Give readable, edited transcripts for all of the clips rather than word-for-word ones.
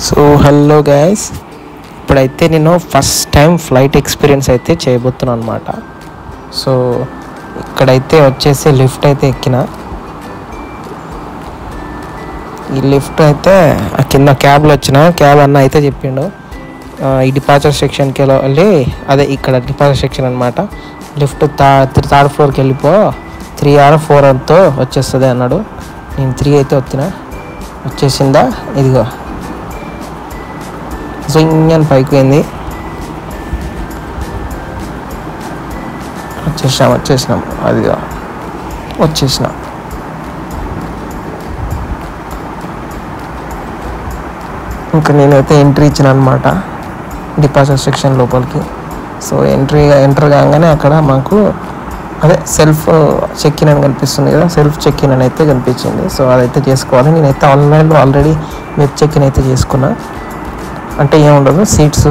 So hello guys, ఇప్పుడైతే నేను first time flight experience అయితే చేయబోతున్నాను అనమాట. సో ఇక్కడైతే వచ్చేసి లిఫ్ట్ అయితే ఎక్కిన. ఈ లిఫ్ట్ అయితే కింద క్యాబ్లో వచ్చిన. క్యాబ్ అన్న అయితే చెప్పిండు ఈ డిపార్చర్ సెక్షన్కి వెళ్ళి, అదే ఇక్కడ డిపార్చర్ సెక్షన్ అనమాట. లిఫ్ట్ థర్డ్ ఫ్లోర్కి వెళ్ళిపో, 3 or 4 అంతా వచ్చేస్తుంది అన్నాడు. నేను 3 అయితే వచ్చేసిందా, ఇదిగో ఇంజన్ పైకి పోయింది. వచ్చేసినాం అదిగా వచ్చేసినాం. ఇంకా నేనైతే ఎంట్రీ ఇచ్చిన అనమాట డిపార్చర్ సెక్షన్ లోపలికి. సో ఎంటర్ కాగానే అక్కడ మాకు అదే సెల్ఫ్ చెక్ ఇన్ అని కనిపిస్తుంది కదా, సెల్ఫ్ చెక్ ఇన్ అని అయితే కనిపించింది. సో అదైతే చేసుకోవాలి. నేనైతే ఆన్లైన్లో ఆల్రెడీ వెబ్ చెక్ ఇన్ అయితే చేసుకున్నా. అంటే ఏముండదు, సీట్స్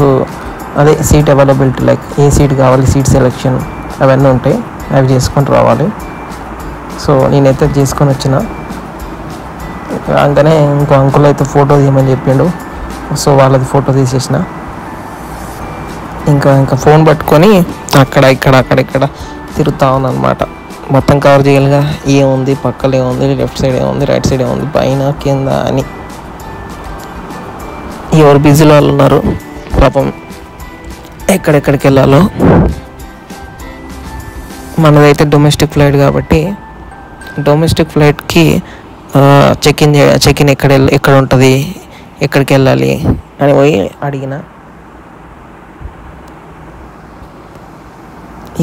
అదే సీట్ అవైలబిలిటీ, లైక్ ఏ సీట్ కావాలి, సీట్ సెలెక్షన్ అవన్నీ ఉంటాయి, అవి చేసుకొని రావాలి. సో నేనైతే చేసుకొని వచ్చిన. అందుకనే ఇంకో అంకుల్ అయితే ఫోటో తీయమని చెప్పిండు. సో వాళ్ళది ఫోటో తీసేసిన. ఇంకా ఫోన్ పట్టుకొని అక్కడ తిరుగుతా ఉందన్నమాట. మొత్తం కవర్ చేయాలిగా, ఏముంది పక్కలో, ఏముంది లెఫ్ట్ సైడ్, ఏముంది రైట్ సైడ్, ఏముంది పైన కింద అని. ఎవరు బిజీలో వాళ్ళు ఉన్నారు పాపం, ఎక్కడెక్కడికి వెళ్ళాలో. మనదైతే డొమెస్టిక్ ఫ్లైట్ కాబట్టి డొమెస్టిక్ ఫ్లైట్కి చెక్ ఇన్ ఎక్కడ ఉంటుంది, ఎక్కడికి వెళ్ళాలి అని పోయి అడిగిన.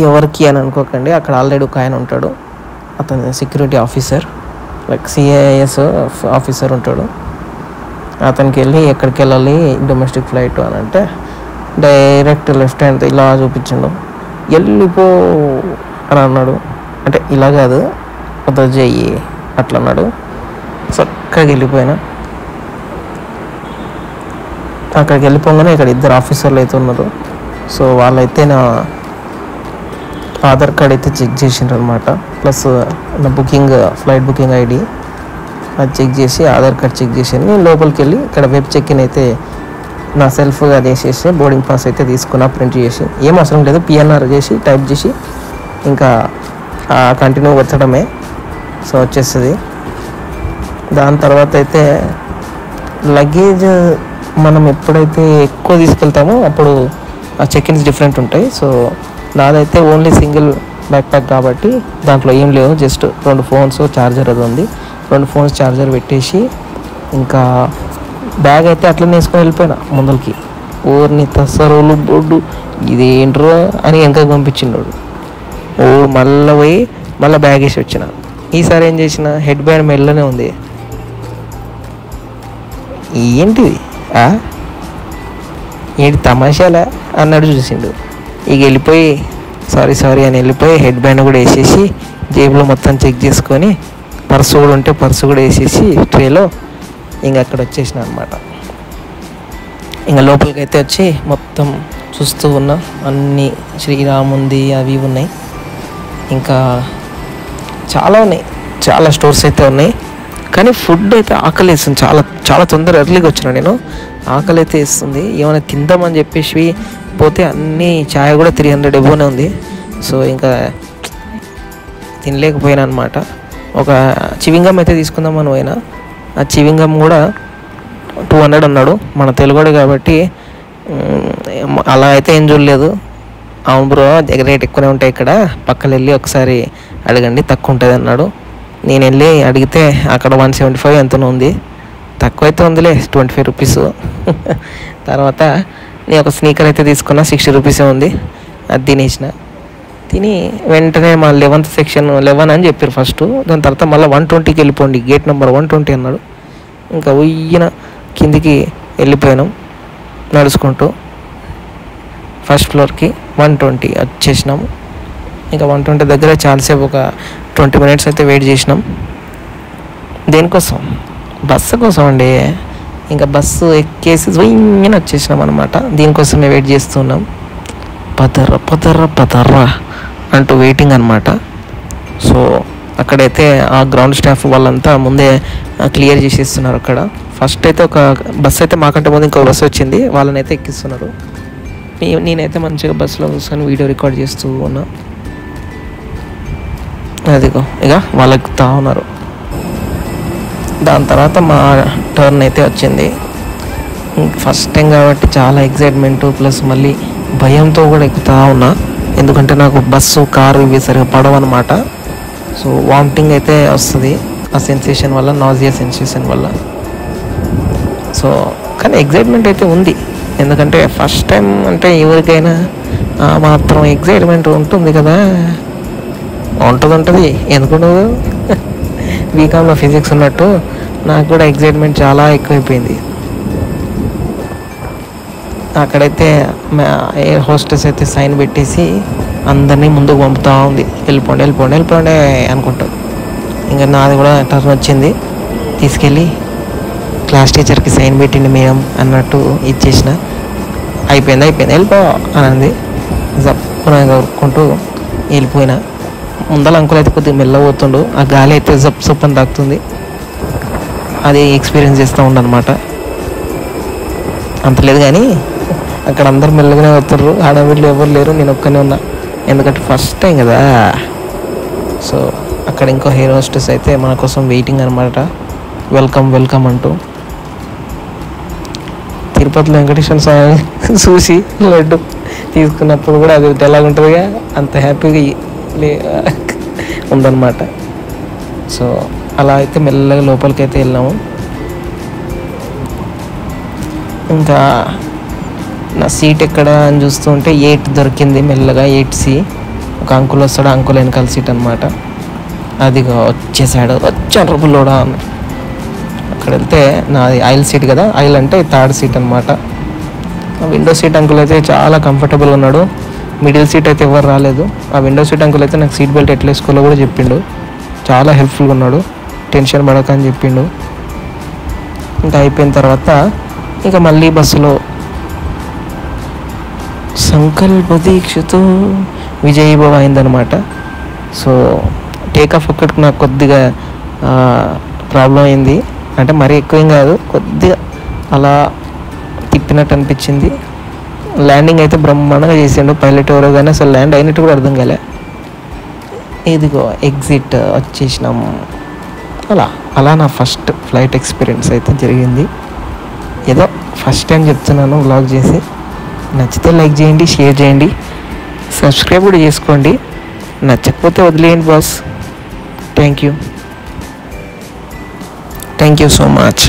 ఎవరికి అని అనుకోకండి, అక్కడ ఆల్రెడీ ఒక ఆయన ఉంటాడు, అతను security officer, like CIS officer ఉంటాడు. అతనికి వెళ్ళి ఎక్కడికి వెళ్ళాలి డొమెస్టిక్ ఫ్లైట్ అని అంటే, డైరెక్ట్ లెఫ్ట్ హ్యాండ్ ఇలా చూపించిండు. వెళ్ళిపో అని అన్నాడు. అంటే ఇలా కాదు, కొత్త చెయ్యి అట్లా అన్నాడు. సో అక్కడికి వెళ్ళిపోయినా. అక్కడికి వెళ్ళిపోగానే ఇక్కడ 2 ఆఫీసర్లు అయితే ఉన్నారు. సో వాళ్ళైతే నా ఆధార్ కార్డ్ అయితే చెక్ చేసిండ్రు అనమాట, ప్లస్ నా ఫ్లైట్ బుకింగ్ ID అది చెక్ చేసి, ఆధార్ కార్డ్ చెక్ చేసి నేను లోపలికి వెళ్ళి ఇక్కడ వెబ్ చెక్ ఇన్ అయితే నా సెల్ఫ్గా చేసేసి బోర్డింగ్ పాస్ అయితే తీసుకున్నా, ప్రింట్ చేసి. ఏం అవసరం లేదు, PNR చేసి టైప్ చేసి ఇంకా కంటిన్యూ వచ్చడమే. సో వచ్చేస్తుంది. దాని తర్వాత అయితే లగేజ్ మనం ఎప్పుడైతే ఎక్కువ తీసుకెళ్తామో అప్పుడు ఆ చెక్ ఇన్స్ డిఫరెంట్ ఉంటాయి. సో నాదైతే ఓన్లీ సింగిల్ బ్యాక్ ప్యాక్ కాబట్టి దాంట్లో ఏం లేవు, జస్ట్ 2 ఫోన్స్, ఛార్జర్ అది ఉంది. 2 ఫోన్స్ ఛార్జర్ పెట్టేసి ఇంకా బ్యాగ్ అయితే అట్లనే వేసుకొని వెళ్ళిపోయినా ముందరికి. ఊరిని తస్సరోలు బొడ్డు ఇదేంట్రో అని వెనకకి పంపించిండు. మళ్ళీ పోయి మళ్ళీ బ్యాగ్ వేసి వచ్చిన. ఈసారి ఏం చేసిన, హెడ్ బ్యాండ్ మెల్లనే ఉంది. ఏంటిది ఏంటి తమాషాలా అన్నాడు, చూసిండు. ఇక వెళ్ళిపోయి సారీ అని వెళ్ళిపోయి హెడ్ బ్యాండ్ కూడా వేసేసి జేబులో మొత్తం చెక్ చేసుకొని, పర్సు కూడా ఉంటే పర్సు కూడా వేసేసి ట్రేలో ఇంకా అక్కడ వచ్చేసిన అనమాట. ఇంకా లోపలికి అయితే వచ్చి మొత్తం చూస్తూ ఉన్నా. అన్నీ శ్రీరాముంది అవి ఉన్నాయి, ఇంకా చాలా ఉన్నాయి, చాలా స్టోర్స్ అయితే ఉన్నాయి. కానీ ఫుడ్ అయితే ఆకలి వేస్తుంది, చాలా తొందరగా ఎర్లీగా వచ్చిన నేను. ఆకలి అయితే వేస్తుంది, ఏమైనా తిందామని చెప్పేసి పోతే అన్నీ ఛాయ్ కూడా 300 ఎబోనే ఉంది. సో ఇంకా తినలేకపోయినా అనమాట. ఒక చివింగం అయితే తీసుకుందామని పోయినా, ఆ చివింగం కూడా 200 అన్నాడు. మన తెలుగుడే కాబట్టి అలా అయితే ఏం చూడలేదు. అవును బ్రో, రేట్ ఎక్కువనే ఉంటాయి ఇక్కడ, పక్కన వెళ్ళి ఒకసారి అడగండి తక్కువ ఉంటుంది అన్నాడు. నేను వెళ్ళి అడిగితే అక్కడ 175 ఎంతనో ఉంది, తక్కువ అయితే ఉందిలే 25 రూపీస్. తర్వాత నేను ఒక స్నీకర్ అయితే తీసుకున్నా, 60 రూపీసే ఉంది. అది తిని వెంటనే మా 11th సెక్షన్ 11 అని చెప్పారు ఫస్ట్. దాని తర్వాత మళ్ళీ 120కి వెళ్ళిపోండి, గేట్ నెంబర్ 120 అన్నాడు. ఇంకా ఉయ్యిన కిందికి వెళ్ళిపోయాను నడుచుకుంటూ. ఫస్ట్ ఫ్లోర్కి 120 వచ్చేసినాము. ఇంకా 120 దగ్గర చాలాసేపు ఒక 20 minutes అయితే వెయిట్ చేసినాం. దేనికోసం? బస్సు కోసం అండి. ఇంకా బస్సు ఎక్కేసి ఉయ్యిన వచ్చేసినాం అనమాట. దీనికోసమే వెయిట్ చేస్తున్నాం. పదర్రా అంటూ వెయిటింగ్ అనమాట. సో అక్కడైతే ఆ గ్రౌండ్ స్టాఫ్ వాళ్ళంతా ముందే క్లియర్ చేసేస్తున్నారు అక్కడ ఫస్ట్ అయితే ఒక బస్సు అయితే మాకంటే ముందు ఇంకో బస్సు వచ్చింది, వాళ్ళని అయితే ఎక్కిస్తున్నారు. నేనైతే మంచిగా బస్సులో కూర్చొని వీడియో రికార్డ్ చేస్తూ ఉన్నా. అదిగో ఇక వాళ్ళు ఎక్కుతా ఉన్నారు. దాని తర్వాత మా టర్న్ అయితే వచ్చింది. ఫస్ట్ టైం కాబట్టి చాలా ఎక్సైట్మెంట్ ప్లస్ మళ్ళీ భయంతో కూడా ఎక్కుతా ఉన్నా. ఎందుకంటే నాకు బస్సు కారు ఇవి సరిగా పడవన్నమాట. సో వామిటింగ్ అయితే వస్తుంది ఆ సెన్సేషన్ వల్ల, నాజియా సెన్సేషన్ వల్ల. సో కానీ ఎగ్జైట్మెంట్ అయితే ఉంది, ఎందుకంటే ఫస్ట్ టైం అంటే ఎవరికైనా మాత్రం ఎగ్జైట్మెంట్ ఉంటుంది కదా. ఉంటుంది ఎందుకుండదు. బీకామ్లో ఫిజిక్స్ ఉన్నట్టు నాకు కూడా ఎగ్జైట్మెంట్ చాలా ఎక్కువైపోయింది. అక్కడైతే ఎయిర్ హోస్టెస్ అయితే సైన్ పెట్టేసి అందరినీ ముందుకు పంపుతూ ఉంది, వెళ్ళిపోండి వెళ్ళిపోండి వెళ్ళిపోండి అనుకుంటా. ఇంకా నాది కూడా టర్న్ వచ్చింది, తీసుకెళ్ళి క్లాస్ టీచర్కి సైన్ పెట్టింది మేడం అన్నట్టు ఇచ్చేసిన. అయిపోయింది వెళ్ళిపో అనంది. జప్పున కొరుక్కుంటూ వెళ్ళిపోయినా. ముందల అంకుల్ అయితే కొద్దిగా మెల్లబోతుండు, ఆ గాలి అయితే జప్ అని తాకుతుంది. అది ఎక్స్పీరియన్స్ చేస్తూ ఉండనమాట. అంత లేదు కానీ అక్కడ అందరు మెల్లగానే వస్తారు, ఆడవాళ్ళు ఎవరు లేరు, నేను ఒక్కనే ఉన్నా, ఎందుకంటే ఫస్ట్ టైం కదా. సో అక్కడ ఇంకో ఎయిర్ హోస్టెస్ అయితే మన కోసం వెయిటింగ్ అనమాట, వెల్కమ్ అంటూ. తిరుపతిలో వెంకటేశ్వర స్వామి చూసి లడ్డు తీసుకున్నప్పుడు కూడా అది ఎలాగుంటుందిగా అంత హ్యాపీగా ఉందన్నమాట. సో అలా అయితే మెల్లగా లోపలికి అయితే వెళ్ళాము. ఇంకా నా సీట్ ఎక్కడ అని చూస్తూ ఉంటే 8 దొరికింది మెల్లగా, 8C. ఒక అంకుల్ వస్తాడు, అంకుల్ వెనకాల సీట్ అనమాట. అదిగా వచ్చాడు పుల్లోడా అని. అక్కడ వెళ్తే నాది ఆయిల్ సీట్ కదా, ఆయిల్ అంటే 3rd సీట్ అనమాట. విండో సీట్ అంకుల్ అయితే చాలా కంఫర్టబుల్ ఉన్నాడు. మిడిల్ సీట్ అయితే ఎవరు రాలేదు. ఆ విండో సీట్ అంకుల్ అయితే నాకు సీట్ బెల్ట్ ఎట్లా వేసుకోవాలో కూడా చెప్పిండు, చాలా హెల్ప్ఫుల్గా ఉన్నాడు, టెన్షన్ పడక అని చెప్పిండు. ఇంకా అయిపోయిన తర్వాత ఇంకా మళ్ళీ బస్సులో సంకల్ప దీక్షతో విజయభవ అయిందనమాట. సో టేకాఫ్ ఒక్కటికి నాకు కొద్దిగా ప్రాబ్లం అయింది, అంటే మరీ ఎక్కువ ఏం కాదు, కొద్దిగా అలా తిప్పినట్టు అనిపించింది. ల్యాండింగ్ అయితే బ్రహ్మాండంగా చేసిండు పైలట్ ఎవరో, కానీ అసలు ల్యాండ్ అయినట్టు కూడా అర్థం కాలే. ఇదిగో ఎగ్జిట్ వచ్చేసినాం. అలా నా ఫస్ట్ ఫ్లైట్ ఎక్స్పీరియన్స్ అయితే జరిగింది. ఏదో ఫస్ట్ టైం చెప్తున్నాను వ్లాగ్ చేసి. నచ్చితే లైక్ చేయండి, షేర్ చేయండి, సబ్స్క్రైబ్ కూడా చేసుకోండి. నచ్చకపోతే వదిలేయండి boss. Thank you so much.